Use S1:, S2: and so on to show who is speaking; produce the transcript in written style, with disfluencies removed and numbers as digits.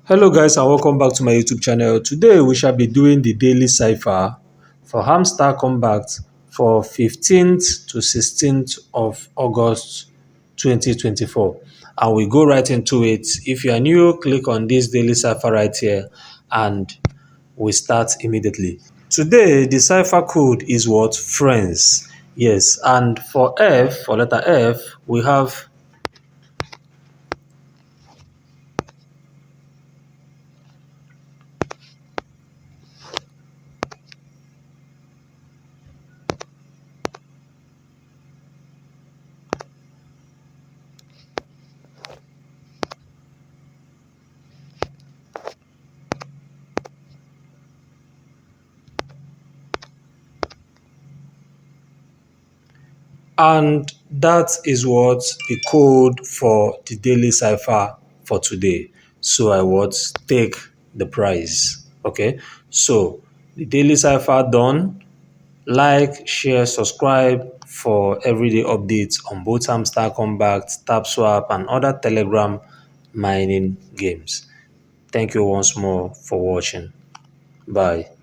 S1: Hello guys and welcome back to my YouTube channel. Today we shall be doing the daily cipher for Hamster Combat for 15th to 16th of August 2024, and we go right into it. If you are new, click on this daily cipher right here and we start immediately. Today the cipher code is what? Friends. Yes, and for letter F, we have. And that is what the code for the daily cipher for today. So I would take the prize. Okay. So the daily cipher done. Like, share, subscribe for everyday updates on both Hamster Combat, Tap Swap, and other Telegram mining games. Thank you once more for watching. Bye.